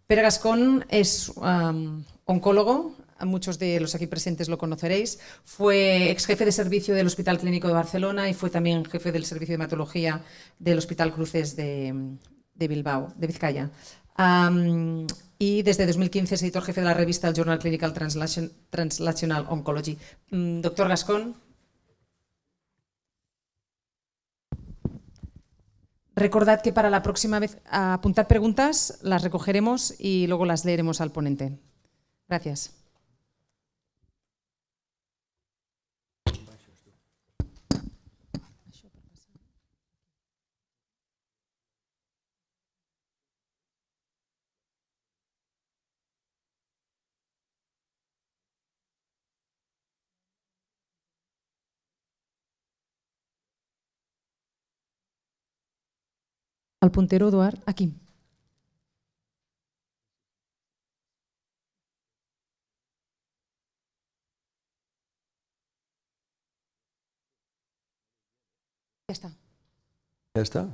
Pere Gascón es oncólogo, muchos de los aquí presentes lo conoceréis. Fue ex jefe de servicio del Hospital Clínico de Barcelona y fue también jefe del servicio de hematología del Hospital Cruces de Bilbao, de Vizcaya. Y desde 2015 es editor jefe de la revista Journal Clinical Translational Oncology. Doctor Gascón. Recordad que para la próxima vez apuntad preguntas, las recogeremos y luego las leeremos al ponente. Gracias. Al puntero, Eduard, aquí. Ya está. Ya está.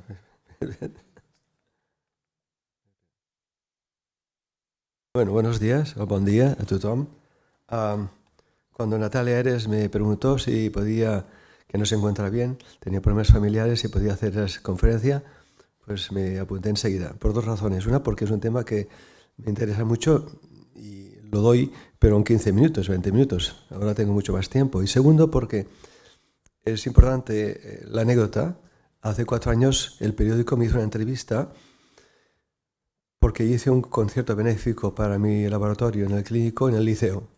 Bueno, buenos días o buen día a tothom. Cuando Natalia Eres me preguntó si podía, que no se encuentra bien, tenía problemas familiares, si podía hacer la conferencia, pues me apunté enseguida, por dos razones. Una, porque es un tema que me interesa mucho y lo doy, pero en 15 minutos, 20 minutos. Ahora tengo mucho más tiempo. Y segundo, porque es importante la anécdota. Hace 4 años el periódico me hizo una entrevista porque hice un concierto benéfico para mi laboratorio en el clínico, en el Liceo.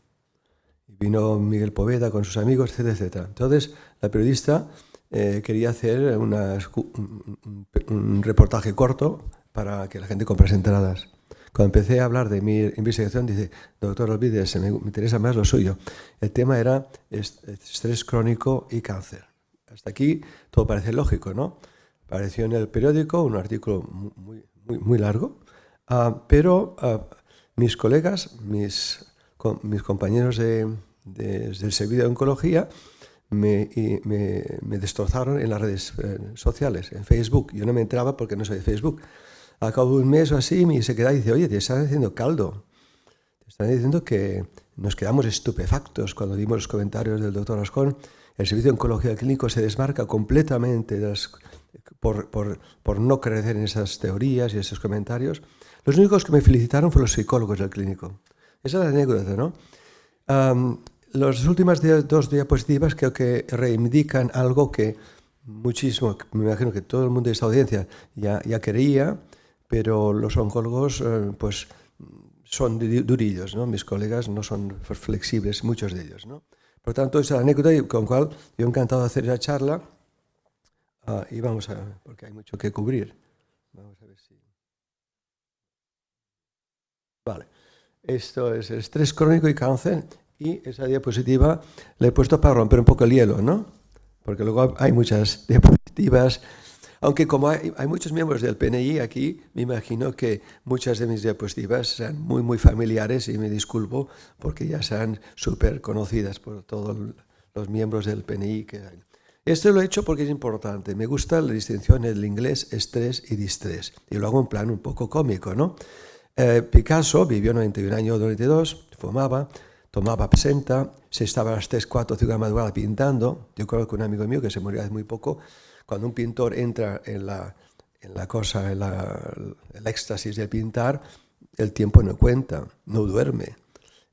Vino Miguel Poveda con sus amigos, etcétera, etcétera. Entonces, la periodista quería hacer un reportaje corto para que la gente comprase entradas. Cuando empecé a hablar de mi investigación, dice, doctor, olvídese, me interesa más lo suyo. El tema era estrés crónico y cáncer. Hasta aquí todo parece lógico, ¿no? Apareció en el periódico un artículo muy largo, pero mis colegas, mis compañeros del servicio de oncología me destrozaron en las redes sociales, en Facebook. Yo no me entraba porque no soy de Facebook. A cabo de un mes o así me se queda y dice, oye, te están haciendo caldo. Te están diciendo que nos quedamos estupefactos cuando dimos los comentarios del doctor Gascón. El servicio de oncología clínico se desmarca completamente por no creer en esas teorías y esos comentarios. Los únicos que me felicitaron fueron los psicólogos del clínico. Esa es la anécdota, ¿no? Las últimas 2 diapositivas creo que reivindican algo que muchísimo, me imagino que todo el mundo de esta audiencia ya quería, pero los oncólogos pues son durillos, ¿no? Mis colegas no son flexibles, muchos de ellos, ¿no? Por tanto, esa anécdota con la cual yo encantado de hacer esa charla y vamos a ver, porque hay mucho que cubrir. Vamos a ver si... Vale. Esto es el estrés crónico y cáncer, y esa diapositiva la he puesto para romper un poco el hielo, ¿no? Porque luego hay muchas diapositivas, aunque como hay muchos miembros del PNI aquí, me imagino que muchas de mis diapositivas sean muy familiares y me disculpo porque ya sean súper conocidas por todos los miembros del PNI que hay. Esto lo he hecho porque es importante. Me gusta la distinción en el inglés estrés y distrés, y lo hago en plan un poco cómico, ¿no? Picasso vivió 91 años, 92, fumaba, tomaba absenta, se estaba a las 3, 4, 5 de la madrugada pintando. Yo conozco un amigo mío que se murió hace muy poco. Cuando un pintor entra en la cosa, el éxtasis de pintar, el tiempo no cuenta, no duerme.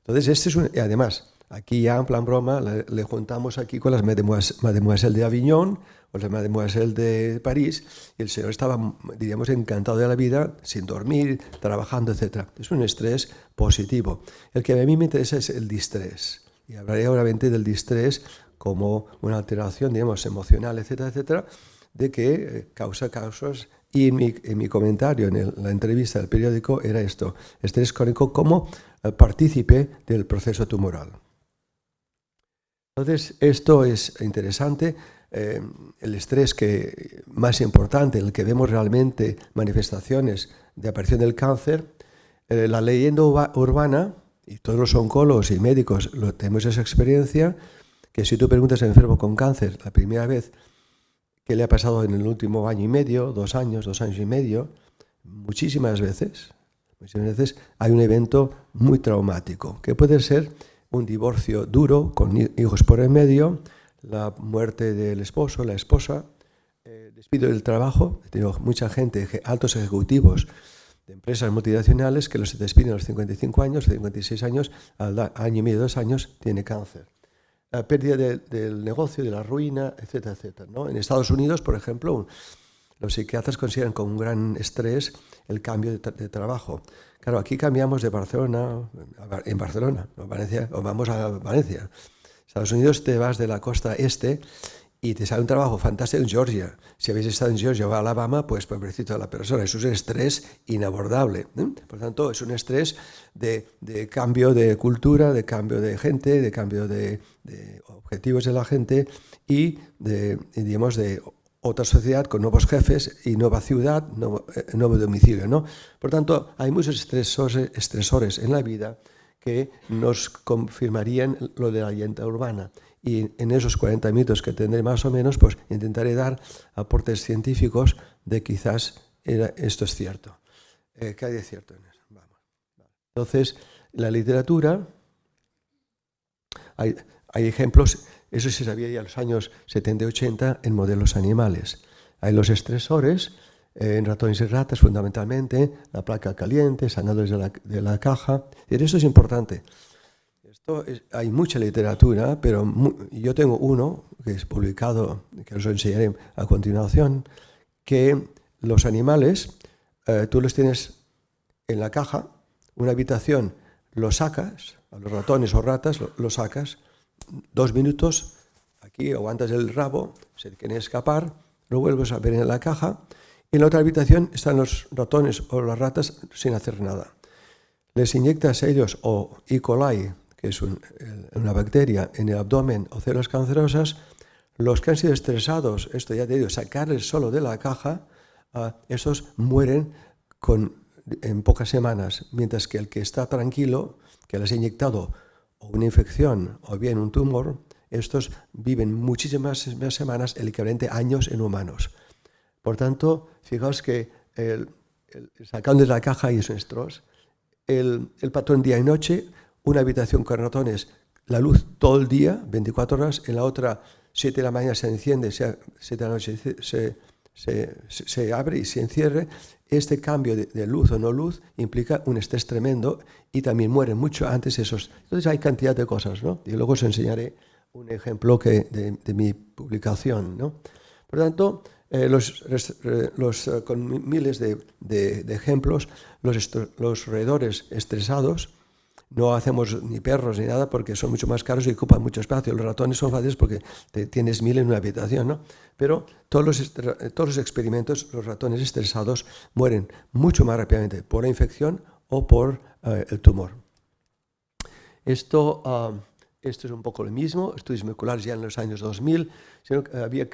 Entonces, y además, aquí ya en plan broma, le juntamos aquí con las Mademoiselles de Aviñón o las Mademoiselles de París, y el señor estaba, diríamos, encantado de la vida, sin dormir, trabajando, etc. Es un estrés positivo. El que a mí me interesa es el distrés, y hablaré obviamente del distrés como una alteración, digamos, emocional, etcétera, etcétera, de que causa causas. Y en mi comentario, en la entrevista del periódico, era esto: estrés crónico como partícipe del proceso tumoral. Entonces, esto es interesante. El estrés más importante, en el que vemos realmente manifestaciones de aparición del cáncer, la leyenda urbana, y todos los oncólogos y médicos tenemos esa experiencia, que si tú preguntas a un enfermo con cáncer la primera vez qué le ha pasado en el último año y medio, 2 años, 2 años y medio, muchísimas veces Muchas veces hay un evento muy traumático, que puede ser un divorcio duro, con hijos por en medio, la muerte del esposo, la esposa, despido del trabajo. Tengo mucha gente, altos ejecutivos de empresas multinacionales que los despiden a los 55 años, 56 años, al año y medio, 2 años, tiene cáncer. La pérdida del negocio, de la ruina, etcétera, etcétera, ¿no? En Estados Unidos, por ejemplo, los psiquiatras consideran como un gran estrés el cambio de trabajo. Claro, aquí cambiamos de Barcelona, en Barcelona, ¿no? Valencia, o vamos a Valencia. Estados Unidos te vas de la costa este y te sale un trabajo fantástico en Georgia. Si habéis estado en Georgia o Alabama, pues pobrecito de la persona. Eso es un estrés inabordable, ¿no? Por tanto, es un estrés de cambio de cultura, de cambio de gente, de cambio de objetivos de la gente y digamos, de otra sociedad con nuevos jefes y nueva ciudad, nuevo domicilio, ¿no? Por tanto, hay muchos estresores en la vida que nos confirmarían lo de la leyenda urbana. Y en esos 40 minutos que tendré más o menos, pues intentaré dar aportes científicos de quizás esto es cierto. ¿Qué hay de cierto en eso? Vamos. Entonces, la literatura, hay ejemplos, eso se sabía ya en los años 70 y 80 en modelos animales. Hay los estresores, en ratones y ratas fundamentalmente, la placa caliente, sanadores de la caja. Y esto es importante. Hay mucha literatura, pero yo tengo uno que es publicado, que os enseñaré a continuación, que los animales, tú los tienes en la caja, una habitación, los sacas, a los ratones o ratas los sacas, 2 minutos, aquí aguantas el rabo, se quieren escapar, lo vuelves a ver en la caja, y en la otra habitación están los ratones o las ratas sin hacer nada. Les inyectas a ellos o E. coli, que es una bacteria en el abdomen, o células cancerosas. Los que han sido estresados, esto ya te digo, sacarles solo de la caja, esos mueren en pocas semanas, mientras que el que está tranquilo, que les ha inyectado o una infección o bien un tumor, estos viven muchísimas más semanas, el equivalente a años en humanos. Por tanto, fijaos que sacando de la caja y esos estros, el patrón día y noche, una habitación con ratones, la luz todo el día, 24 horas, en la otra 7 de la mañana se enciende, 7 de la noche se abre y se encierre. Este cambio de luz o no luz implica un estrés tremendo y también mueren mucho antes esos. Entonces hay cantidad de cosas, ¿no? Y luego os enseñaré un ejemplo de mi publicación, ¿no? Por lo tanto, con miles de ejemplos, los roedores estresados, no hacemos ni perros ni nada porque son mucho más caros y ocupan mucho espacio. Los ratones son fáciles porque tienes 1000 en una habitación, ¿no? Pero todos los experimentos, los ratones estresados mueren mucho más rápidamente por la infección o por el tumor. Esto es un poco lo mismo, estudios moleculares ya en los años 2000, había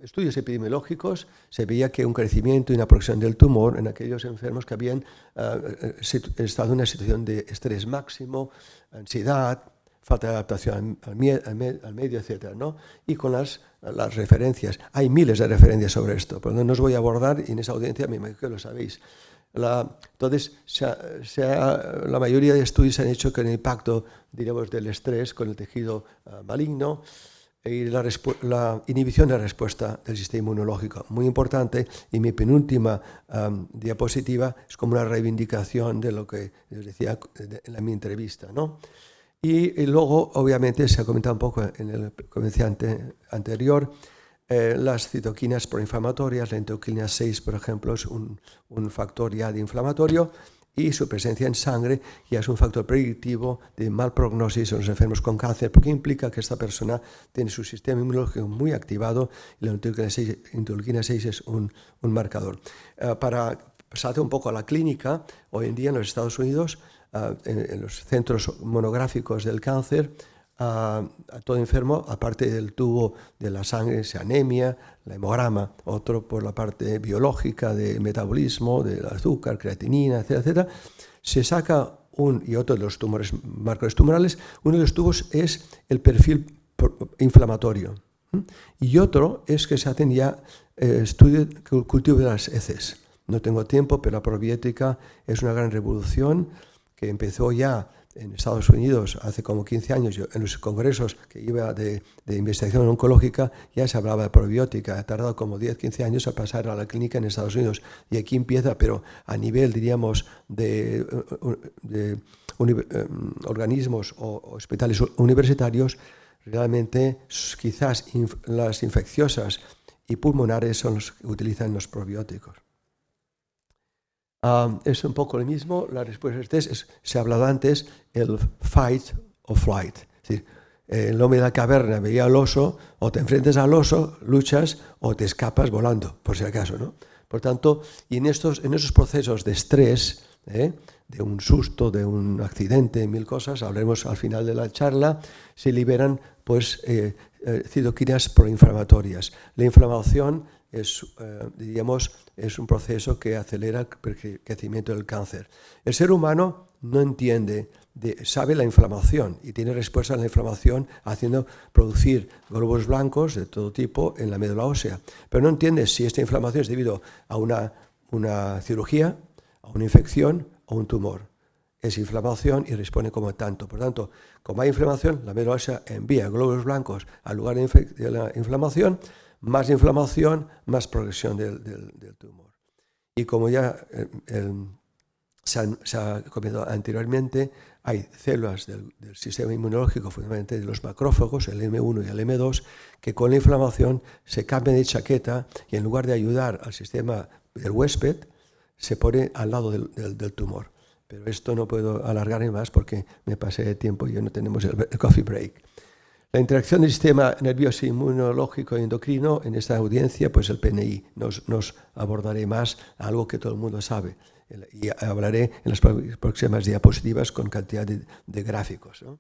estudios epidemiológicos, se veía que un crecimiento y una progresión del tumor en aquellos enfermos que habían estado en una situación de estrés máximo, ansiedad, falta de adaptación al medio, etc., ¿no? Y con las referencias, hay miles de referencias sobre esto, pero no os voy a abordar y en esa audiencia me imagino que lo sabéis. Entonces, la mayoría de estudios se han hecho con el impacto, diríamos, del estrés con el tejido maligno y la inhibición de la respuesta del sistema inmunológico. Muy importante, y mi penúltima diapositiva es como una reivindicación de lo que les decía en mi entrevista, ¿no? Y luego, obviamente, se ha comentado un poco en el comerciante anterior, las citoquinas proinflamatorias, la interleuquina 6, por ejemplo, es un factor ya de inflamatorio y su presencia en sangre ya es un factor predictivo de mal prognosis en los enfermos con cáncer, porque implica que esta persona tiene su sistema inmunológico muy activado y la interleuquina 6 es un marcador. Para pasarte un poco a la clínica, hoy en día en los Estados Unidos, en los centros monográficos del cáncer, a todo enfermo, aparte del tubo de la sangre, se anemia, la hemograma, otro por la parte biológica del metabolismo, del azúcar, creatinina, etcétera, etcétera, se saca y otro de los tumores, marcadores tumorales, uno de los tubos es el perfil inflamatorio y otro es que se hacen ya estudios, cultivo de las heces. no tengo tiempo, pero la probiótica es una gran revolución que empezó ya en Estados Unidos hace como 15 años. Yo, en los congresos que iba de investigación oncológica ya se hablaba de probiótica. Ha tardado como 10, 15 años a pasar a la clínica en Estados Unidos. Y aquí empieza, pero a nivel, diríamos, de organismos o hospitales universitarios, realmente quizás las infecciosas y pulmonares son los que utilizan los probióticos. Es un poco lo mismo, la respuesta se ha hablado antes, el fight o flight. Es decir, el hombre de la caverna veía al oso, o te enfrentas al oso, luchas, o te escapas volando, por si acaso, ¿no? Por tanto, y en esos procesos de estrés, de un susto, de un accidente, mil cosas, hablaremos al final de la charla, se liberan pues citoquinas proinflamatorias. La inflamación diríamos, es un proceso que acelera el crecimiento del cáncer. El ser humano no entiende, sabe la inflamación y tiene respuesta a la inflamación haciendo producir glóbulos blancos de todo tipo en la médula ósea, pero no entiende si esta inflamación es debido a una cirugía, a una infección o un tumor. Es inflamación y responde como tanto. Por tanto, como hay inflamación, la médula ósea envía glóbulos blancos al lugar de la inflamación, más progresión del tumor. Y como ya se ha comentado anteriormente, hay células del sistema inmunológico, fundamentalmente de los macrófagos, el M1 y el M2, que con la inflamación se cambian de chaqueta y en lugar de ayudar al sistema del huésped, se pone al lado del tumor. Pero esto no puedo alargarme más porque me pasé de tiempo y ya no tenemos el coffee break. La interacción del sistema nervioso, inmunológico y endocrino en esta audiencia, pues el PNI. Nos abordaré más algo que todo el mundo sabe y hablaré en las próximas diapositivas con cantidad de gráficos, ¿no?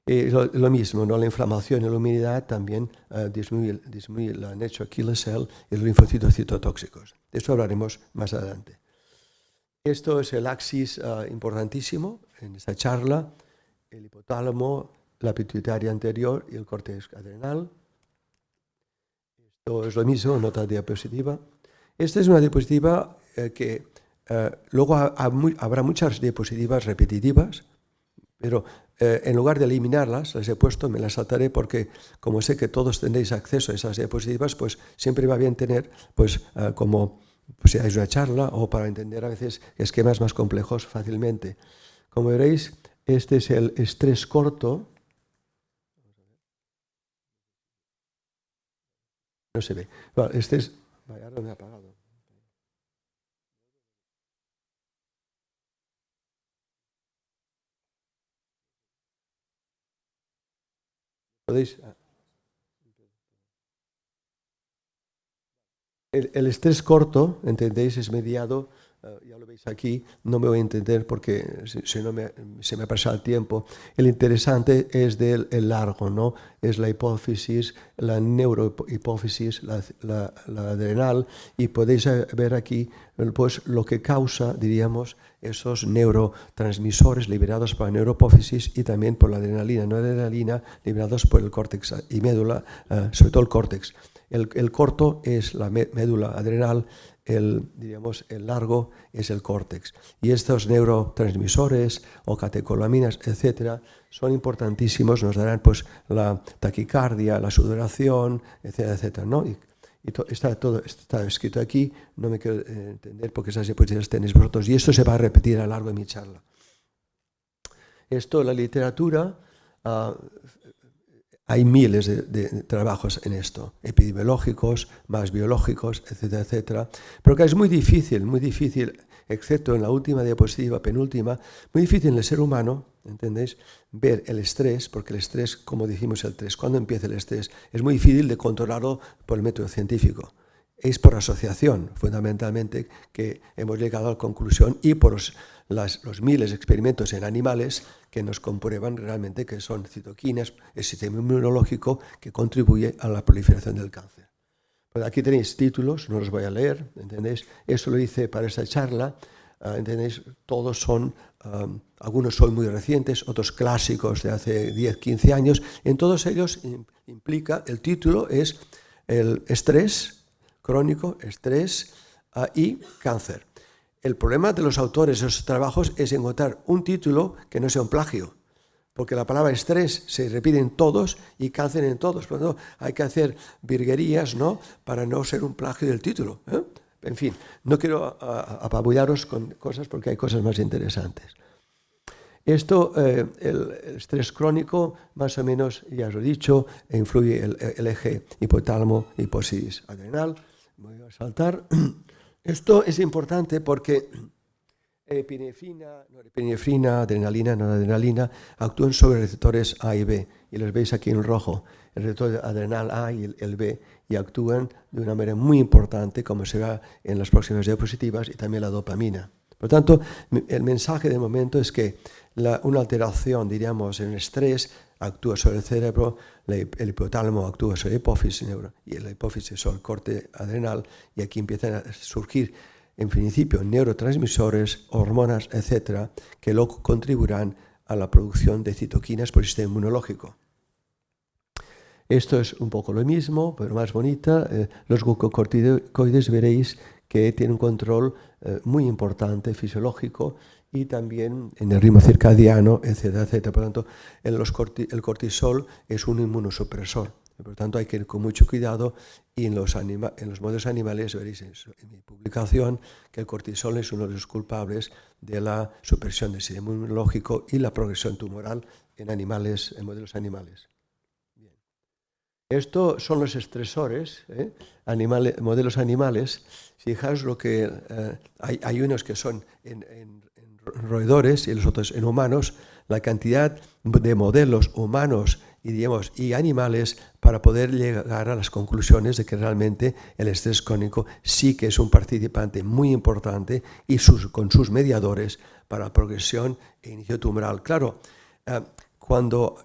Lo mismo, ¿no? La inflamación y la humedad también disminuye la natural killer cell y los linfocitos citotóxicos. De esto hablaremos más adelante. Esto es el axis importantísimo en esta charla, el hipotálamo, la pituitaria anterior y el córtex adrenal. Esto es lo mismo, nota diapositiva. Esta es una diapositiva que luego habrá muchas diapositivas repetitivas, pero en lugar de eliminarlas, las he puesto, me las saltaré porque como sé que todos tendréis acceso a esas diapositivas, pues siempre va bien tener, pues como si hay una charla o para entender a veces esquemas más complejos fácilmente. Como veréis, este es el estrés corto. No se ve. Bueno, este es... Vaya, ahora me he apagado. ¿Podéis...? El estrés corto, ¿entendéis? Es mediado, ya lo veis aquí, no me voy a entender porque si no se me pasa el tiempo. El interesante es el largo, ¿no? Es la hipófisis, la neurohipófisis, la adrenal, y podéis ver aquí pues, lo que causa, diríamos, esos neurotransmisores liberados por la neurohipófisis y también por la adrenalina, no adrenalina, liberados por el córtex y médula, sobre todo el córtex. El corto es la médula adrenal, el largo es el córtex. Y estos neurotransmisores o catecolaminas, etcétera, son importantísimos, nos darán pues, la taquicardia, la sudoración, etcétera, etcétera, ¿no? Y todo está escrito aquí, no me quiero entender porque esas diapositivas tenéis vosotros. Y esto se va a repetir a lo largo de mi charla. Esto, la literatura... Hay miles de trabajos en esto, epidemiológicos, más biológicos, etcétera, etcétera. Pero que es muy difícil, excepto en la última diapositiva, penúltima, muy difícil en el ser humano, ¿entendéis? Ver el estrés, porque el estrés, como dijimos, el estrés, ¿cuándo empieza el estrés? Es muy difícil de controlarlo por el método científico. Es por asociación, fundamentalmente, que hemos llegado a la conclusión y por los miles de experimentos en animales que nos comprueban realmente que son citoquinas, el sistema inmunológico que contribuye a la proliferación del cáncer. Pues aquí tenéis títulos, no los voy a leer, ¿entendéis? Eso lo hice para esta charla, ¿entendéis? Todos son, algunos son muy recientes, otros clásicos de hace 10, 15 años. En todos ellos implica, el título es el estrés crónico, estrés y cáncer. El problema de los autores de esos trabajos es encontrar un título que no sea un plagio, porque la palabra estrés se repite en todos y cáncer en todos. Por lo tanto, hay que hacer virguerías, ¿no?, para no ser un plagio del título, ¿eh? En fin, no quiero apabullaros con cosas porque hay cosas más interesantes. Esto, el estrés crónico, más o menos, ya os he dicho, influye el eje hipotálamo, hipófisis adrenal. Voy a saltar. Esto es importante porque epinefrina, norepinefrina, adrenalina, noradrenalina actúan sobre receptores A y B, y los veis aquí en rojo, el receptor adrenal A y el B, y actúan de una manera muy importante, como se verá en las próximas diapositivas, y también la dopamina. Por tanto, el mensaje de momento es que una alteración, diríamos, en el estrés actúa sobre el cerebro, el hipotálamo actúa sobre la hipófisis, y la hipófisis sobre el corte adrenal, y aquí empiezan a surgir, en principio, neurotransmisores, hormonas, etcétera, que luego contribuirán a la producción de citoquinas por el sistema inmunológico. Esto es un poco lo mismo, pero más bonita. Los glucocorticoides veréis que tienen un control muy importante fisiológico y también en el ritmo circadiano, etcétera, etcétera. Por lo tanto, el cortisol es un inmunosupresor. Por lo tanto, hay que ir con mucho cuidado, y en los modelos animales veréis en mi publicación que el cortisol es uno de los culpables de la supresión del sistema inmunológico y la progresión tumoral en modelos animales. Bien. Estos son los estresores, modelos animales. Fijaos lo que hay unos que son en roedores y los otros en humanos. La cantidad de modelos humanos y animales para poder llegar a las conclusiones de que realmente el estrés crónico sí que es un participante muy importante y con sus mediadores para la progresión e inicio tumoral. Claro,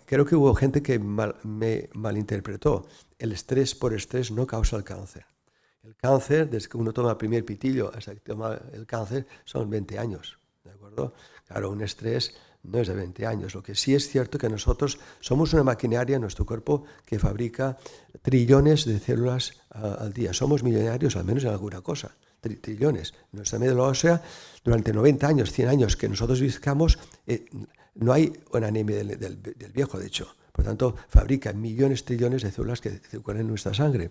creo que hubo gente que me malinterpretó. El estrés por estrés no causa el cáncer. El cáncer, desde que uno toma el primer pitillo hasta que toma el cáncer, son 20 años. ¿De acuerdo? Claro, un estrés no es de 20 años. Lo que sí es cierto que nosotros somos una maquinaria, nuestro cuerpo, que fabrica trillones de células al día. Somos millonarios, al menos en alguna cosa. Trillones. Nuestra médula ósea, durante 90 años, 100 años que nosotros viscamos, no hay una anemia del viejo, de hecho. Por tanto, fabrica millones, trillones de células que circulan en nuestra sangre.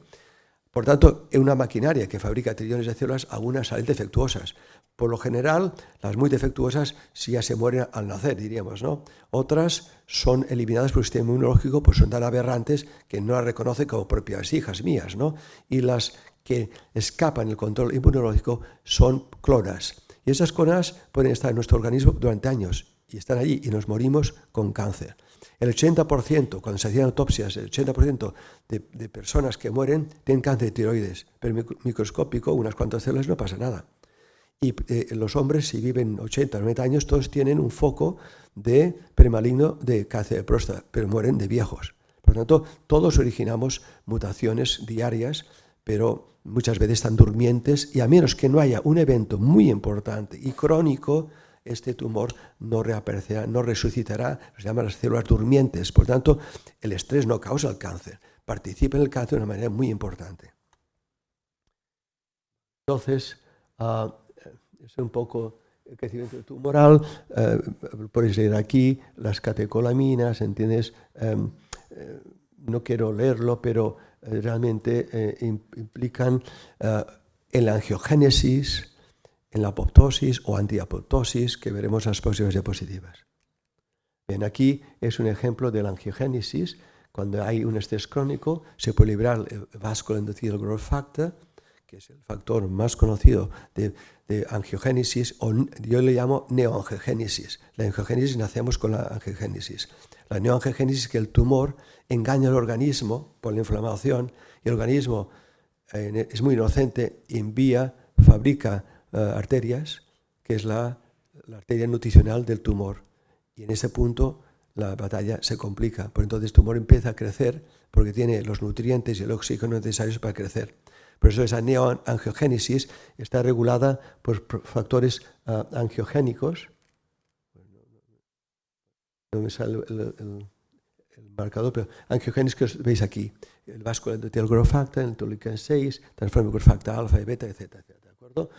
Por tanto, es una maquinaria que fabrica trillones de células, algunas salen defectuosas. Por lo general, las muy defectuosas sí ya se mueren al nacer, diríamos, ¿no? Otras son eliminadas por el sistema inmunológico, pues son tan aberrantes que no las reconoce como propias hijas mías, ¿no? Y las que escapan del control inmunológico son clonas. Y esas clonas pueden estar en nuestro organismo durante años y están allí y nos morimos con cáncer. El 80%, cuando se hacían autopsias, el 80% de personas que mueren tienen cáncer de tiroides, pero microscópico, unas cuantas células, no pasa nada. Y los hombres, si viven 80 o 90 años, todos tienen un foco de premaligno de cáncer de próstata, pero mueren de viejos. Por lo tanto, todos originamos mutaciones diarias, pero muchas veces están durmientes, y a menos que no haya un evento muy importante y crónico, este tumor no reaparecerá, no resucitará, se llaman las células durmientes. Por tanto, el estrés no causa el cáncer, participa en el cáncer de una manera muy importante. Entonces, es un poco el crecimiento tumoral. Podéis leer aquí las catecolaminas, ¿entiendes? No quiero leerlo, pero realmente implican en la angiogénesis, en la apoptosis o antiapoptosis, que veremos en las próximas diapositivas. Bien, aquí es un ejemplo de la angiogénesis. Cuando hay un estrés crónico, se puede liberar el Vascular Endothelial Growth Factor, que es el factor más conocido de angiogénesis, o yo le llamo neoangiogénesis. La angiogénesis, nacemos con la angiogénesis. La neoangiogénesis es que el tumor engaña al organismo por la inflamación, y el organismo es muy inocente, fabrica arterias, que es la arteria nutricional del tumor. Y en ese punto la batalla se complica. Por entonces el tumor empieza a crecer porque tiene los nutrientes y el oxígeno necesarios para crecer. Por eso esa neoangiogénesis está regulada por factores angiogénicos. No me sale el marcador, pero angiogénicos que veis aquí. El Vascular Endothelial Growth Factor, el interleukin 6, transforming growth factor alfa y beta, etc. acuerdo?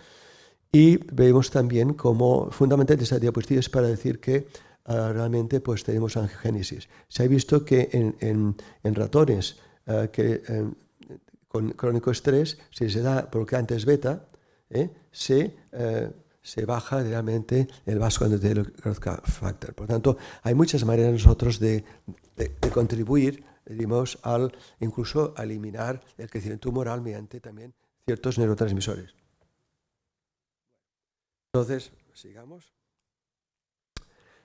Y vemos también cómo fundamentalmente esta diapositiva es para decir que realmente pues tenemos angiogénesis. Se ha visto que en ratones con crónico estrés, si se da bloqueantes beta, se baja realmente el vascular growth factor. Por tanto, hay muchas maneras nosotros de contribuir, digamos, incluso a eliminar el crecimiento tumoral mediante también ciertos neurotransmisores. Entonces, sigamos.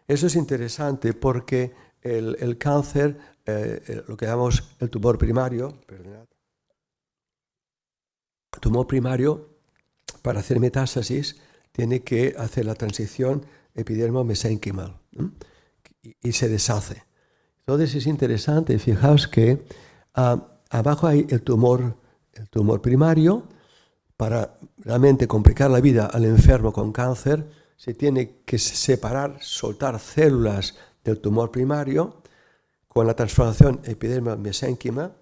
Eso es interesante porque el cáncer, lo que llamamos el tumor primario, para hacer metástasis, tiene que hacer la transición epidermo-mesénquimal y se deshace. Entonces es interesante, fijaos que abajo hay el tumor primario. Para realmente complicar la vida al enfermo con cáncer, se tiene que separar, soltar células del tumor primario con la transformación epidermo-mesénquima,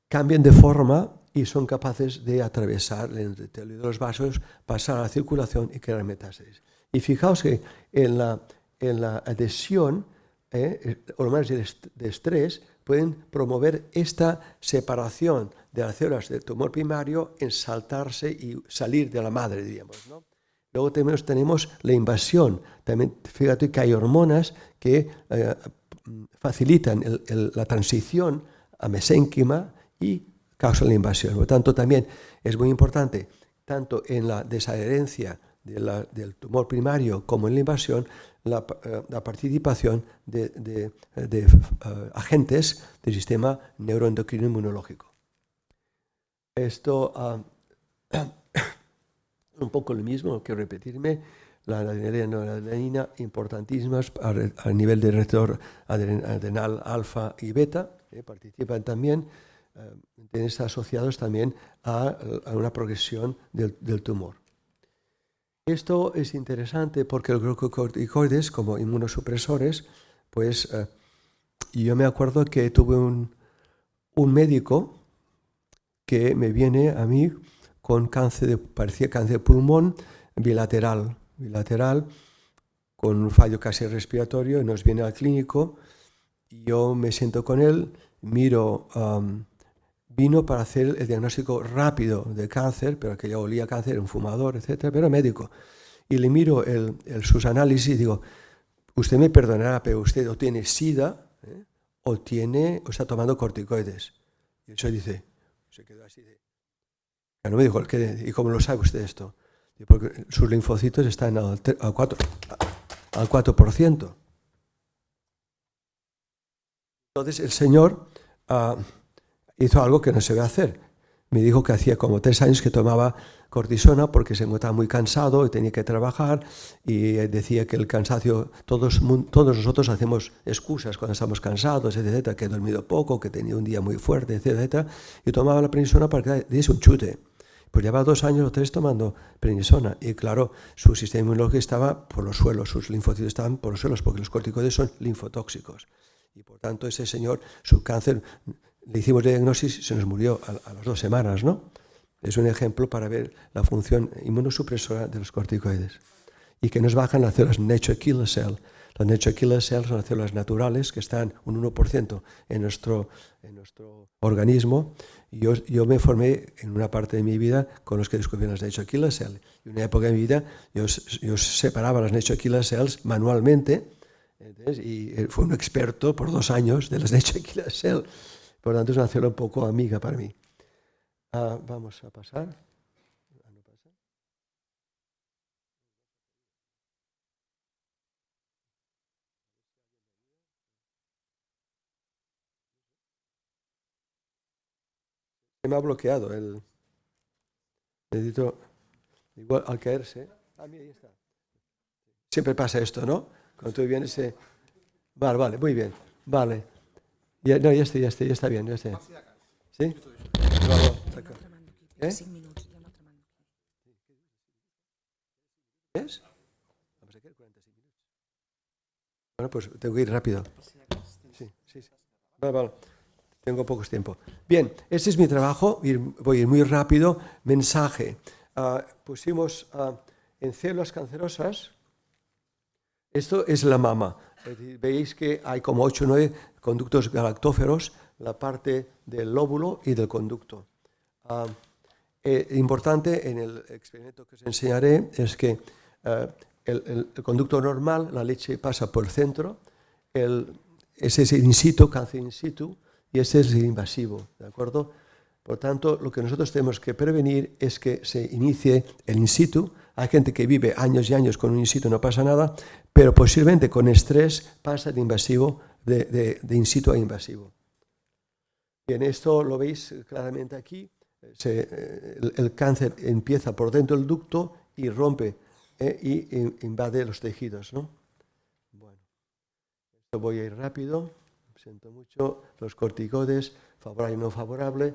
cambian de forma y son capaces de atravesar el endotelio de los vasos, pasar a la circulación y crear metástasis. Y fijaos que en la adhesión, hormonas de estrés pueden promover esta separación de las células del tumor primario en saltarse y salir de la madre, diríamos, ¿no? Luego tenemos la invasión. También fíjate que hay hormonas que facilitan la transición a mesénquima y causan la invasión. Por lo tanto, también es muy importante, tanto en la desadherencia del tumor primario como en la invasión, la participación de agentes del sistema neuroendocrino inmunológico. Esto un poco lo mismo, no quiero repetirme. La noradrenalina, importantísimas a nivel de receptor adrenal alfa y beta, participan también, están asociados también a una progresión del tumor. Esto es interesante porque los glucocorticoides, como inmunosupresores, pues yo me acuerdo que tuve un médico que me viene a mí con parecía cáncer de pulmón bilateral, con un fallo casi respiratorio, y nos viene al clínico, y yo me siento con él, miro, vino para hacer el diagnóstico rápido de cáncer, pero que ya olía cáncer, un fumador, etcétera, pero médico. Y le miro sus análisis y digo, usted me perdonará, pero usted o tiene SIDA o está tomando corticoides. Y eso dice, se quedó así de... No me dijo, ¿y cómo lo sabe usted esto? Porque sus linfocitos están al 4%. Entonces el señor hizo algo que no se debe hacer. Me dijo que hacía como 3 años que tomaba cortisona porque se encontraba muy cansado y tenía que trabajar, y decía que el cansancio, todos nosotros hacemos excusas cuando estamos cansados, etcétera, que he dormido poco, que tenía un día muy fuerte, etcétera, y tomaba la prednisona para que diese un chute. Pues llevaba 2 años o 3 tomando prednisona, y claro, su sistema inmunológico estaba por los suelos, sus linfocitos estaban por los suelos, porque los corticoides son linfotóxicos. Y por tanto ese señor, su cáncer, le hicimos la diagnosis y se nos murió a las 2 semanas, ¿no? Es un ejemplo para ver la función inmunosupresora de los corticoides. Y que nos bajan las células natural killer cell. Las natural killer cells son las células naturales que están un 1% en nuestro organismo. Y yo me formé en una parte de mi vida con los que descubrieron las natural killer cells. Y en una época de mi vida yo separaba las natural killer cells manualmente, ¿entiendes? Y fui un experto por 2 años de las natural killer cells. Por lo tanto, es una célula un poco amiga para mí. Vamos a pasar. Se me ha bloqueado el... Necesito... Igual al caerse... mira, ahí está. Siempre pasa esto, ¿no? Cuando tú vienes se... Vale, muy bien. Vale. Ya está bien, ya está. ¿Sí? ¿Es? Bueno, pues tengo que ir rápido. Sí. Vale. Tengo poco tiempo. Bien, este es mi trabajo. Voy a ir muy rápido. Mensaje. pusimos en células cancerosas, esto es la mama. Es decir, veis que hay como 8 o 9 conductos galactóferos, la parte del lóbulo y del conducto. Importante en el experimento que os enseñaré es que el conducto normal, la leche pasa por el centro, ese es el in situ, cáncer in situ, y ese es el invasivo, ¿de acuerdo? Por tanto, lo que nosotros tenemos que prevenir es que se inicie el in situ. Hay gente que vive años y años con un in situ, no pasa nada, pero posiblemente con estrés pasa de invasivo, de in situ a invasivo. Bien, esto lo veis claramente aquí. El cáncer empieza por dentro del ducto y rompe y invade los tejidos, ¿no? Bueno, esto voy a ir rápido. Siento mucho. Los corticoides, favorable y no favorable.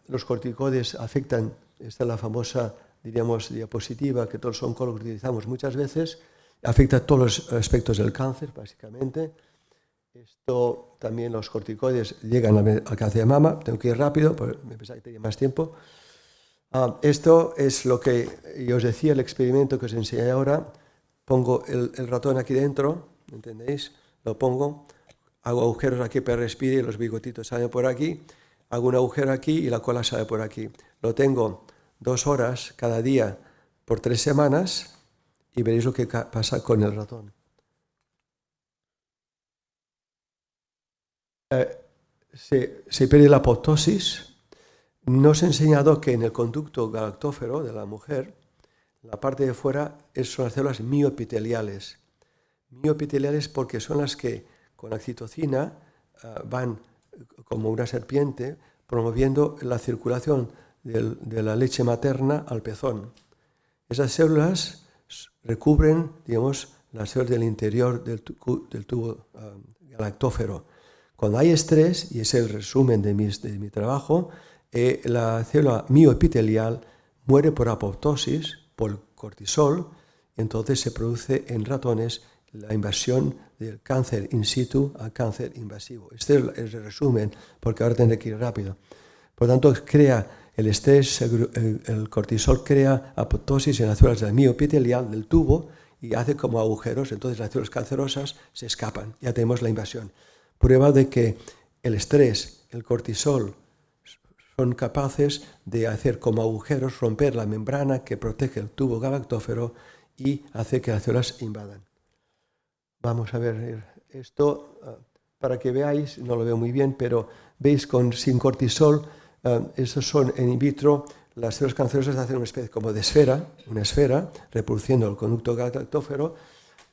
Los corticoides afectan, esta es la famosa, diríamos, diapositiva que todos los oncólogos utilizamos muchas veces, afecta a todos los aspectos del cáncer, básicamente. Esto también, los corticoides llegan al cáncer de mama. Tengo que ir rápido, porque me pensaba que tenía más tiempo. Esto es lo que yo os decía, el experimento que os enseñé ahora. Pongo el ratón aquí dentro, ¿entendéis? Lo pongo, hago agujeros aquí para que respire y los bigotitos salen por aquí. Hago un agujero aquí y la cola sale por aquí. Lo tengo 2 horas cada día por 3 semanas y veréis lo que pasa con el ratón. Se pierde la apoptosis. Nos he enseñado que en el conducto galactófero de la mujer, la parte de fuera son las células mioepiteliales. Mioepiteliales porque son las que con la oxitocina van como una serpiente promoviendo la circulación de la leche materna al pezón. Esas células recubren, digamos, las células del interior del tubo galactófero. Cuando hay estrés, y es el resumen de mi trabajo, la célula mioepitelial muere por apoptosis, por cortisol, y entonces se produce en ratones la invasión del cáncer in situ al cáncer invasivo. Este es el resumen, porque ahora tendré que ir rápido. Por lo tanto, crea el estrés, el cortisol crea apoptosis en las células del mioepitelial del tubo y hace como agujeros, entonces las células cancerosas se escapan, ya tenemos la invasión. Prueba de que el estrés, el cortisol, son capaces de hacer como agujeros, romper la membrana que protege el tubo galactófero y hace que las células invadan. Vamos a ver esto para que veáis, no lo veo muy bien, pero veis sin cortisol, esos son en in vitro, las células cancerosas hacen una especie como de esfera, una esfera, reproduciendo el conducto galactófero,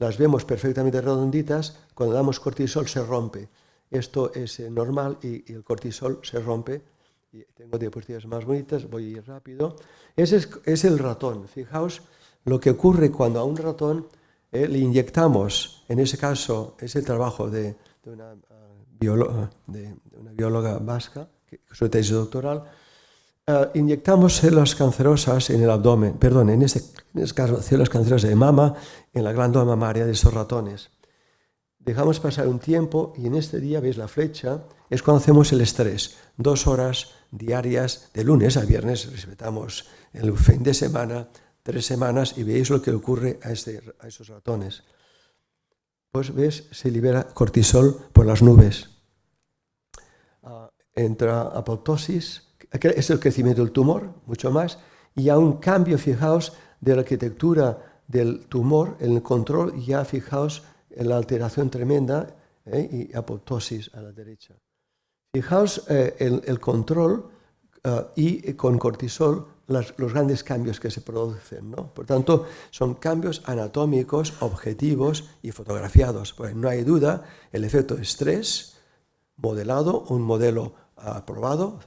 las vemos perfectamente redonditas, cuando damos cortisol se rompe. Esto es normal y el cortisol se rompe. Y tengo diapositivas más bonitas, voy a ir rápido. Ese es el ratón. Fijaos lo que ocurre cuando a un ratón le inyectamos, en ese caso es el trabajo de una bióloga vasca, que es su tesis doctoral, inyectamos células cancerosas en el abdomen, perdón, en este caso células cancerosas de mama, en la glándula mamaria de estos ratones. Dejamos pasar un tiempo y en este día, veis la flecha, es cuando hacemos el estrés. 2 horas diarias, de lunes a viernes, respetamos el fin de semana, 3 semanas, y veis lo que ocurre a esos ratones. Pues ves, se libera cortisol por las nubes. Entra apoptosis, es el crecimiento del tumor, mucho más, y a un cambio, fijaos, de la arquitectura del tumor, en el control, ya fijaos en la alteración tremenda y apoptosis a la derecha. Fijaos el control y con cortisol los grandes cambios que se producen, ¿no? Por tanto, son cambios anatómicos, objetivos y fotografiados. Pues no hay duda, el efecto de estrés modelado, un modelo aprobado,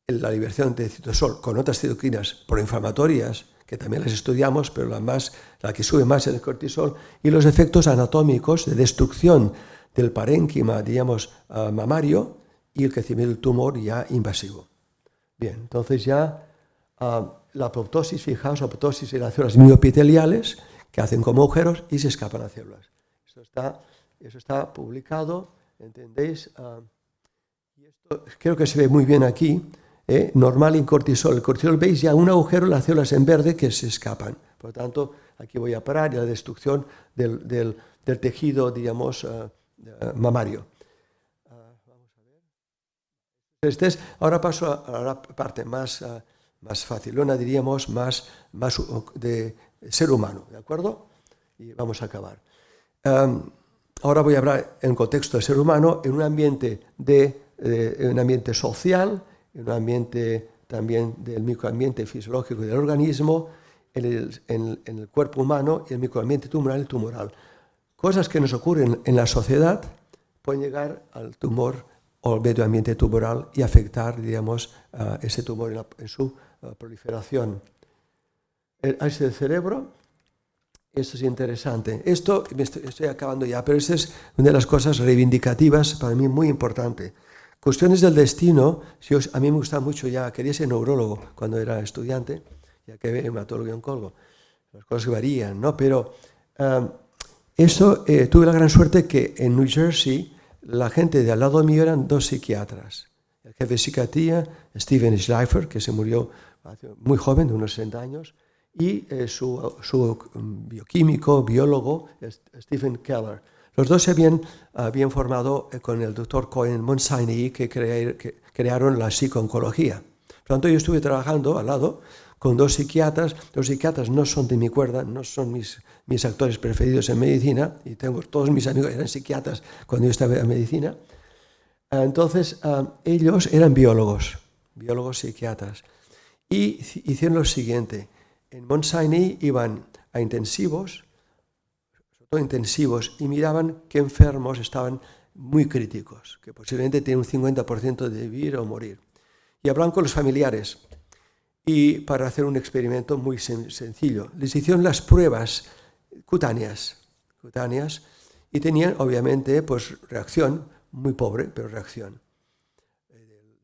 la liberación de citosol con otras citoquinas proinflamatorias, que también las estudiamos, pero la que sube más es el cortisol, y los efectos anatómicos de destrucción del parénquima, digamos, mamario, y el crecimiento del tumor ya invasivo. Bien, entonces ya la apoptosis, fijaos, apoptosis en las células mioepiteliales, que hacen como agujeros y se escapan las células. Eso está publicado, ¿entendéis? Y esto creo que se ve muy bien aquí, normal en cortisol. El cortisol, veis ya un agujero, las células en verde que se escapan. Por lo tanto, aquí voy a parar y la destrucción del tejido, digamos, mamario. Ahora paso a la parte más facilona, diríamos, más de ser humano, ¿de acuerdo? Y vamos a acabar. Ahora voy a hablar en contexto del ser humano, en un ambiente social, en un ambiente también del microambiente fisiológico del organismo, en el cuerpo humano y el microambiente tumoral y tumoral. Cosas que nos ocurren en la sociedad pueden llegar al tumor o al medio ambiente tumoral y afectar, digamos, ese tumor en su proliferación. El AIS del cerebro, esto es interesante. Esto, estoy acabando ya, pero esta es una de las cosas reivindicativas para mí muy importante. Cuestiones del destino, a mí me gusta mucho ya, quería ser neurólogo cuando era estudiante, ya que hematólogo y oncólogo. Las cosas varían, ¿no? Pero tuve la gran suerte que en New Jersey la gente de al lado mío eran 2 psiquiatras. El jefe de psiquiatría, Steven Schleifer, que se murió muy joven, de unos 60 años, y su bioquímico, biólogo, Stephen Keller. Los dos se habían formado con el doctor Cohen en Mount Sinai, que crearon la psicooncología. Por lo tanto, yo estuve trabajando al lado con 2 psiquiatras. Los psiquiatras no son de mi cuerda, no son mis actores preferidos en medicina, y todos mis amigos eran psiquiatras cuando yo estaba en medicina. Entonces, ellos eran biólogos psiquiatras, y hicieron lo siguiente. En Mount Sinai iban a intensivos, sobre todo intensivos, y miraban qué enfermos estaban muy críticos, que posiblemente tienen un 50% de vivir o morir. Y hablaban con los familiares, y para hacer un experimento muy sencillo. Les hicieron las pruebas cutáneas, y tenían, obviamente, pues reacción, muy pobre, pero reacción. El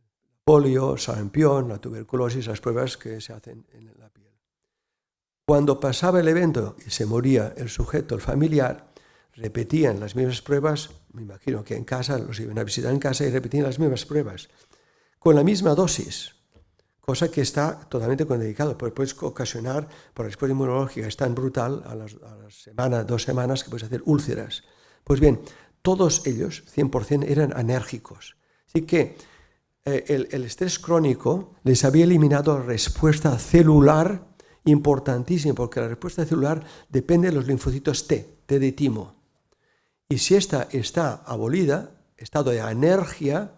polio, sarampión, la tuberculosis, las pruebas que se hacen en la piel. Cuando pasaba el evento y se moría el sujeto, el familiar, repetían las mismas pruebas, me imagino que en casa, los iban a visitar en casa y repetían las mismas pruebas, con la misma dosis, cosa que está totalmente contraindicado, porque puedes ocasionar, por la respuesta inmunológica es tan brutal, a las semanas, 2 semanas, que puedes hacer úlceras. Pues bien, todos ellos, 100%, eran enérgicos. Así que el estrés crónico les había eliminado la respuesta celular, importantísimo, porque la respuesta celular depende de los linfocitos T de timo. Y si esta está abolida, estado de anergia,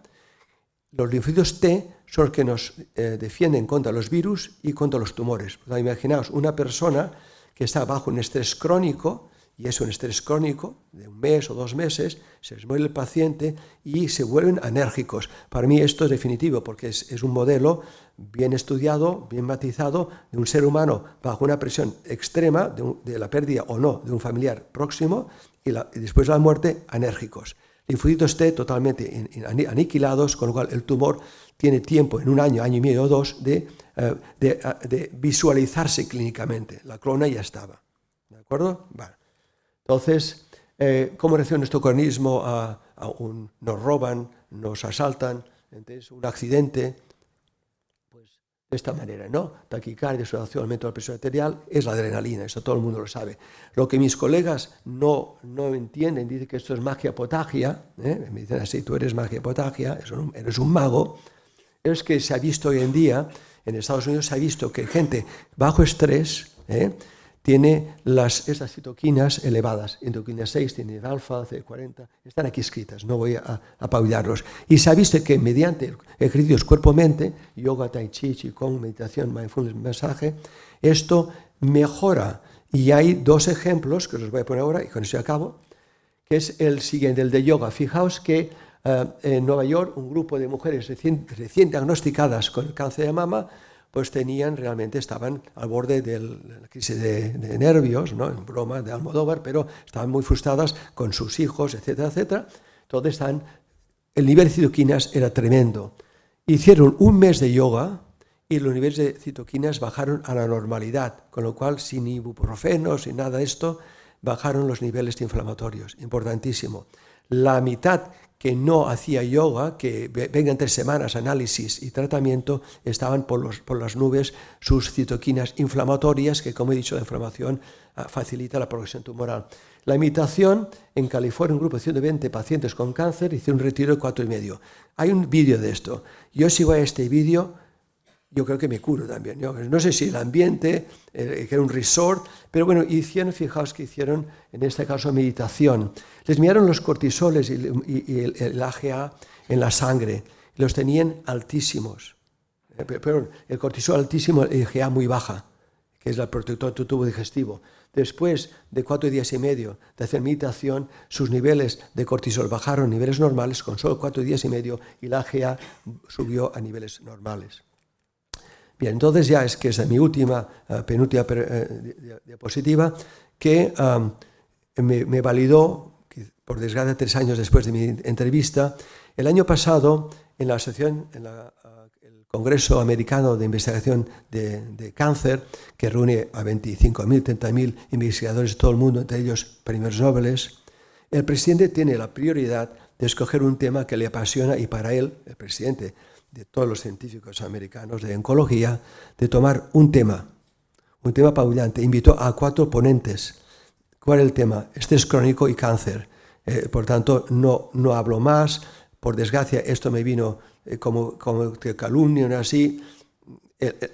los linfocitos T son los que nos defienden contra los virus y contra los tumores. Imaginaos una persona que está bajo un estrés crónico, y es un estrés crónico de 1 mes o 2 meses, se les muere el paciente y se vuelven enérgicos. Para mí esto es definitivo, porque es un modelo bien estudiado, bien matizado, de un ser humano bajo una presión extrema de la pérdida o no de un familiar próximo, y después de la muerte, enérgicos. Linfocitos T totalmente aniquilados, con lo cual el tumor tiene tiempo, en 1 año, año y medio o 2, de visualizarse clínicamente. La clona ya estaba. ¿De acuerdo? Vale. Entonces, ¿cómo reacciona nuestro organismo nos roban, nos asaltan? Entonces, un accidente, pues de esta manera, ¿no? Taquicardia, sudoración, aumento de la presión arterial, es la adrenalina, eso todo el mundo lo sabe. Lo que mis colegas no entienden, dicen que esto es magia potagia, me dicen así, tú eres magia potagia, eres un mago, es que se ha visto hoy en día, en Estados Unidos se ha visto que gente bajo estrés, tiene estas citoquinas elevadas, interleuquina 6, tiene alfa, C40, están aquí escritas, no voy a apabularlos. Y se ha visto que mediante ejercicios cuerpo-mente, yoga, tai chi, qigong, meditación, mindfulness, masaje, esto mejora. Y hay 2 ejemplos que os voy a poner ahora, y con eso acabo, que es el siguiente, el de yoga. Fijaos que en Nueva York un grupo de mujeres recién diagnosticadas con el cáncer de mama, pues estaban al borde de la crisis de nervios, ¿no? En broma de Almodóvar, pero estaban muy frustradas con sus hijos, etcétera, etcétera. Entonces el nivel de citoquinas era tremendo. Hicieron 1 mes de yoga y los niveles de citoquinas bajaron a la normalidad, con lo cual sin ibuprofeno, sin nada de esto, bajaron los niveles inflamatorios, importantísimo. La mitad que no hacía yoga, que vengan 3 semanas, análisis y tratamiento, estaban por las nubes sus citoquinas inflamatorias, que como he dicho, la inflamación facilita la progresión tumoral. La imitación, en California, un grupo de 120 pacientes con cáncer, hizo un retiro de 4,5. Hay un vídeo de esto. Yo si voy a este vídeo, yo creo que me curo también. Yo no sé si el ambiente, que era un resort, pero bueno, fijaos que hicieron, en este caso, meditación. Les miraron los cortisoles y el AGA en la sangre. Los tenían altísimos. Pero el cortisol altísimo, el AGA muy baja, que es el protector del tubo digestivo. Después de 4 días y medio de hacer meditación, sus niveles de cortisol bajaron a niveles normales con solo 4 días y medio y la AGA subió a niveles normales. Bien, entonces ya es mi última, penúltima diapositiva, que me validó, por desgracia 3 años después de mi entrevista. El año pasado, en la asociación, el Congreso Americano de Investigación de Cáncer, que reúne a 25.000, 30.000 investigadores de todo el mundo, entre ellos premios Nobel, el presidente tiene la prioridad de escoger un tema que le apasiona y para él, el presidente de todos los científicos americanos de oncología, de tomar un tema apabullante. Invitó a 4 ponentes. ¿Cuál es el tema? Estrés crónico y cáncer. Por tanto, no hablo más. Por desgracia, esto me vino como calumnia, ¿no? Así.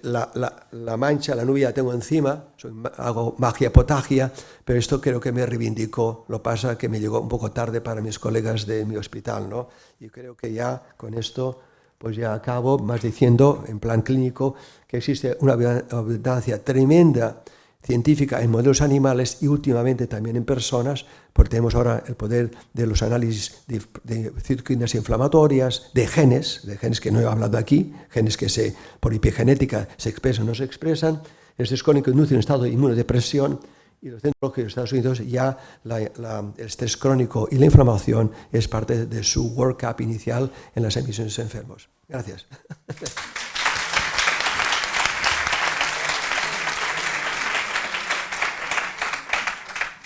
La mancha, la nube la tengo encima, hago magia potagia, pero esto creo que me reivindicó. Lo pasa que me llegó un poco tarde para mis colegas de mi hospital, ¿no? Y creo que ya con esto pues ya acabo más diciendo, en plan clínico, que existe una abundancia tremenda científica en modelos animales y últimamente también en personas, porque tenemos ahora el poder de los análisis de citoquinas inflamatorias, de genes que no he hablado aquí, genes que por epigenética se expresan o no se expresan. El estrés crónico induce un estado de inmunodepresión y los centros de Estados Unidos ya el estrés crónico y la inflamación es parte de su workup inicial en las emisiones de enfermos. Gracias.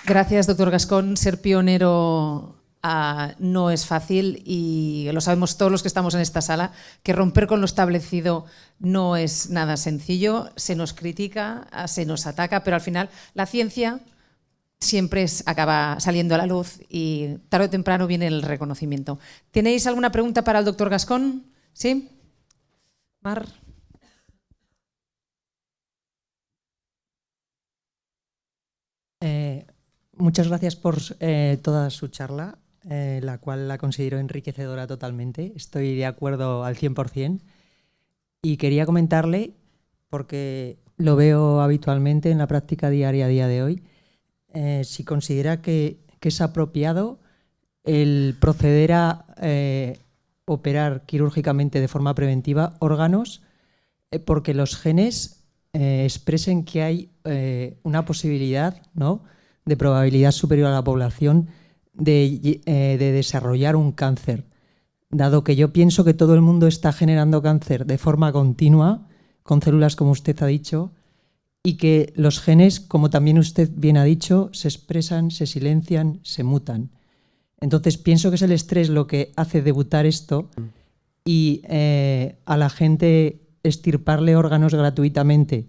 Gracias, doctor Gascón. Ser pionero no es fácil y lo sabemos todos los que estamos en esta sala, que romper con lo establecido no es nada sencillo. Se nos critica, se nos ataca, pero al final la ciencia siempre acaba saliendo a la luz y tarde o temprano viene el reconocimiento. ¿Tenéis alguna pregunta para el doctor Gascón? ¿Sí? Mar. Muchas gracias por toda su charla, la cual la considero enriquecedora totalmente. Estoy de acuerdo al 100%. Y quería comentarle, porque lo veo habitualmente en la práctica diaria a día de hoy, si considera que es apropiado el proceder a operar quirúrgicamente de forma preventiva órganos porque los genes expresen que hay una posibilidad, ¿no?, de probabilidad superior a la población de desarrollar un cáncer. Dado que yo pienso que todo el mundo está generando cáncer de forma continua, con células como usted ha dicho, y que los genes, como también usted bien ha dicho, se expresan, se silencian, se mutan. Entonces pienso que es el estrés lo que hace debutar esto y a la gente extirparle órganos gratuitamente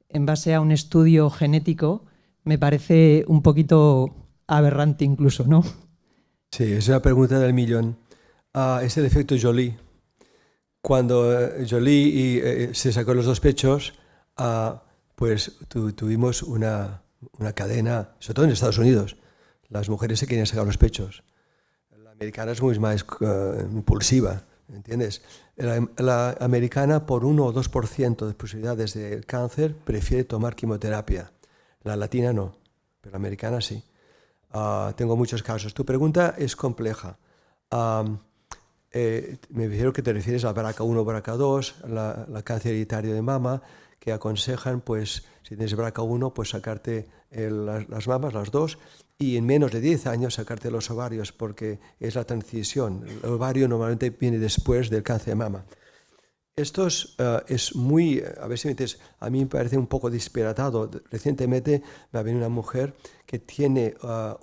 en base a un estudio genético me parece un poquito aberrante incluso, ¿no? Sí, es una pregunta del millón. Es el efecto Jolie. Cuando Jolie se sacó los 2 pechos, pues tuvimos una cadena, sobre todo en Estados Unidos. Las mujeres se querían sacar los pechos. La americana es muy más impulsiva, ¿entiendes? La americana, por 1 o 2% de posibilidades de cáncer, prefiere tomar quimioterapia. La latina no, pero la americana sí. Tengo muchos casos. Tu pregunta es compleja. Me refiero que te refieres al BRCA1, BRCA2, la cáncer hereditario de mama, que aconsejan, pues, si tienes BRCA1, pues sacarte las mamas, las 2, y en menos de 10 años sacarte los ovarios, porque es la transición. El ovario normalmente viene después del cáncer de mama. Esto es muy, a ver si me entiendes, a mí me parece un poco disparatado. Recientemente me ha venido una mujer que tiene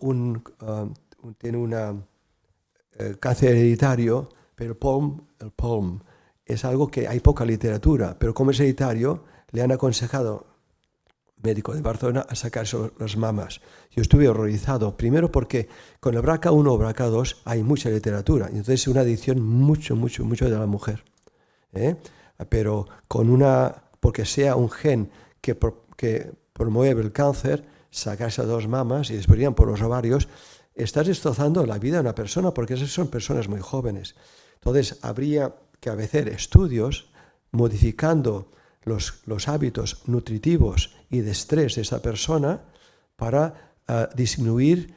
una cáncer hereditario, pero el POLM es algo que hay poca literatura, pero como es hereditario, le han aconsejado médico de Barcelona a sacarse las mamas. Yo estuve horrorizado, primero porque con el BRCA1 o BRCA2 hay mucha literatura, y entonces es una adicción mucho de la mujer. Pero porque sea un gen que promueve el cáncer, sacarse 2 mamas y después irían por los ovarios, estás destrozando la vida de una persona, porque esas son personas muy jóvenes. Entonces habría que hacer estudios modificando los hábitos nutritivos y de estrés de esa persona para disminuir,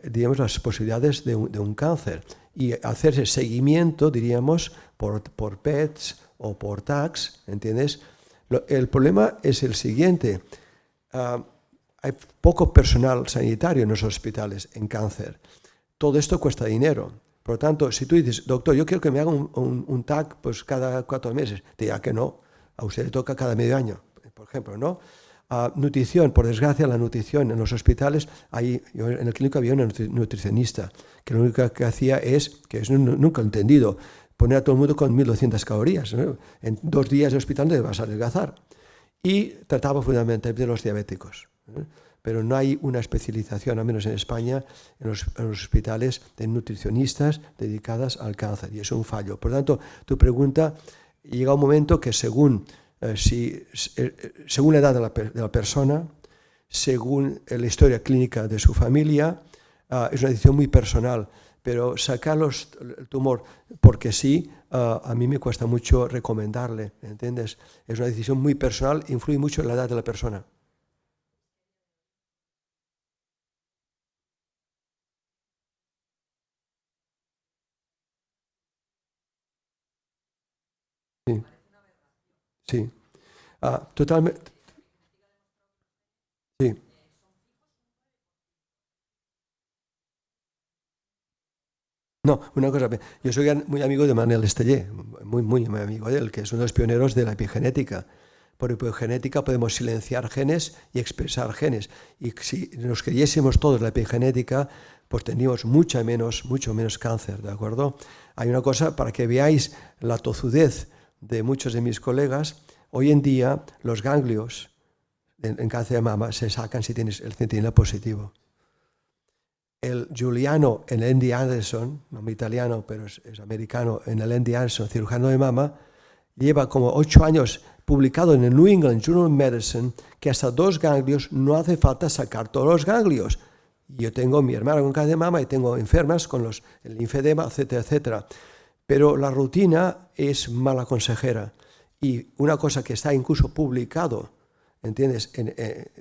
digamos, las posibilidades de un cáncer y hacerse seguimiento, diríamos, por PETs o por TACs, ¿entiendes? El problema es el siguiente. Hay poco personal sanitario en los hospitales en cáncer. Todo esto cuesta dinero. Por lo tanto, si tú dices, doctor, yo quiero que me haga un TAC pues, cada 4 meses, te dirá que no. A usted le toca cada medio año, por ejemplo, ¿no? Nutrición, por desgracia, la nutrición en los hospitales, yo en el clínico había una nutricionista que lo único que hacía nunca he entendido, poner a todo el mundo con 1200 calorías, ¿no? En 2 días de hospital te vas a adelgazar. Y trataba fundamentalmente de los diabéticos, ¿eh? Pero no hay una especialización, al menos en España, en los hospitales de nutricionistas dedicadas al cáncer, y eso es un fallo. Por lo tanto, tu pregunta, llega un momento que según la edad de la persona, según la historia clínica de su familia, es una decisión muy personal, pero sacar el tumor porque sí, a mí me cuesta mucho recomendarle, ¿entiendes? Es una decisión muy personal, influye mucho en la edad de la persona. Sí, sí. Totalmente. Sí. No, una cosa, yo soy muy amigo de Manel Estellé, muy amigo de él, que es uno de los pioneros de la epigenética. Por epigenética podemos silenciar genes y expresar genes. Y si nos creyésemos todos la epigenética, pues tendríamos mucho menos cáncer, ¿de acuerdo? Hay una cosa, para que veáis la tozudez de muchos de mis colegas, hoy en día los ganglios en cáncer de mama se sacan si tienes el centinela positivo. El Giuliano en el MD Anderson, no italiano, pero es americano, en el MD Anderson, cirujano de mama, lleva como 8 años publicado en el New England Journal of Medicine que hasta 2 ganglios no hace falta sacar todos los ganglios. Yo tengo mi hermana con cáncer de mama y tengo enfermas con el linfedema, etcétera, etcétera. Pero la rutina es mala consejera. Y una cosa que está incluso publicado, ¿entiendes?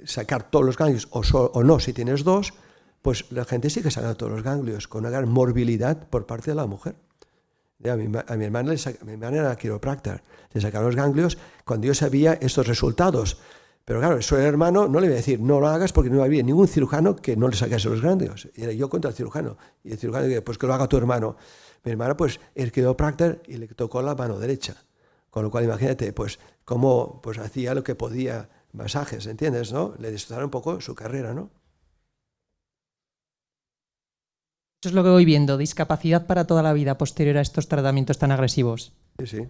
Sacar todos los ganglios o no si tienes 2, pues la gente sí que saca todos los ganglios con una gran morbilidad por parte de la mujer. A mi hermana era quiropractor, le sacaron los ganglios cuando yo sabía estos resultados. Pero claro, soy el hermano, no le voy a decir, no lo hagas porque no había ningún cirujano que no le sacase los ganglios. Y era yo contra el cirujano. Y el cirujano dice, pues que lo haga tu hermano. Mi hermana, pues, es quiropractor y le tocó la mano derecha. Con lo cual, imagínate, pues, cómo pues, hacía lo que podía, masajes, ¿entiendes? ¿No? Le destrozaron un poco su carrera, ¿no? Eso es lo que voy viendo, discapacidad para toda la vida posterior a estos tratamientos tan agresivos. Sí, sí.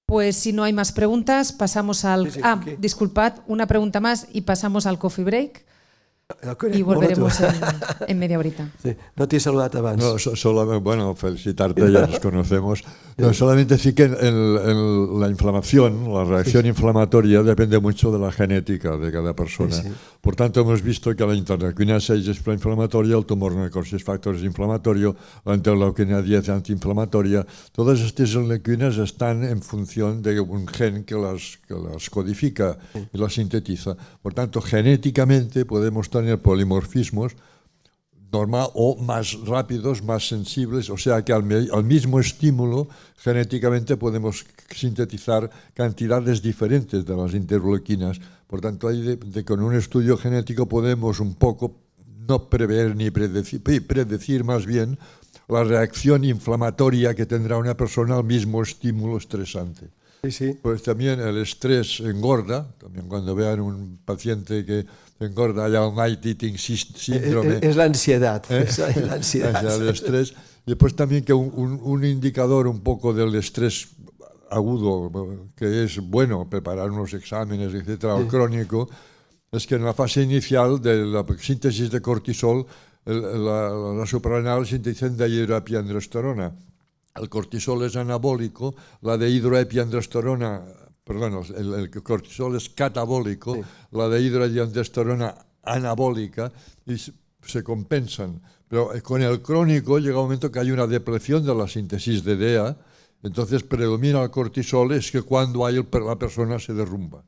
Pues si no hay más preguntas, pasamos al... Sí, sí. Disculpad, una pregunta más y pasamos al coffee break. Y volveremos en media horita. Sí, no t'he saludat abans. No, solamente, bueno, felicitarte, ya nos conocemos. No, solamente sí que la inflamación, la reacción inflamatoria depende mucho de la genética de cada persona. Sí, sí. Por tanto, hemos visto que la interleuquina 6 es proinflamatoria, el tumor necrosis factor es inflamatorio, la interleuquina 10 es antiinflamatoria. Todas estas interleuquinas están en función de un gen que las codifica y las sintetiza. Por tanto, genéticamente podemos tener polimorfismos normal o más rápidos, más sensibles, o sea que al mismo estímulo genéticamente podemos sintetizar cantidades diferentes de las interleuquinas. Por tanto, con un estudio genético podemos un poco no prever ni predecir más bien la reacción inflamatoria que tendrá una persona al mismo estímulo estresante. Sí, sí. Pues también el estrés engorda. También cuando vean un paciente que engorda, haya un night eating síndrome. Es la ansiedad. Es la El estrés. Y después también que un indicador un poco del estrés agudo, que es bueno preparar unos exámenes, etcétera, o crónico, es que en la fase inicial de la síntesis de cortisol, la suprarrenal sintetizan dihidroepiandrosterona. El cortisol es anabólico, la dihidroepiandrosterona, perdón, el cortisol es catabólico, la dihidroepiandrosterona anabólica, y se compensan. Pero con el crónico llega un momento que hay una depleción de la síntesis de DEA, entonces predomina el cortisol, es que cuando hay la persona se derrumba.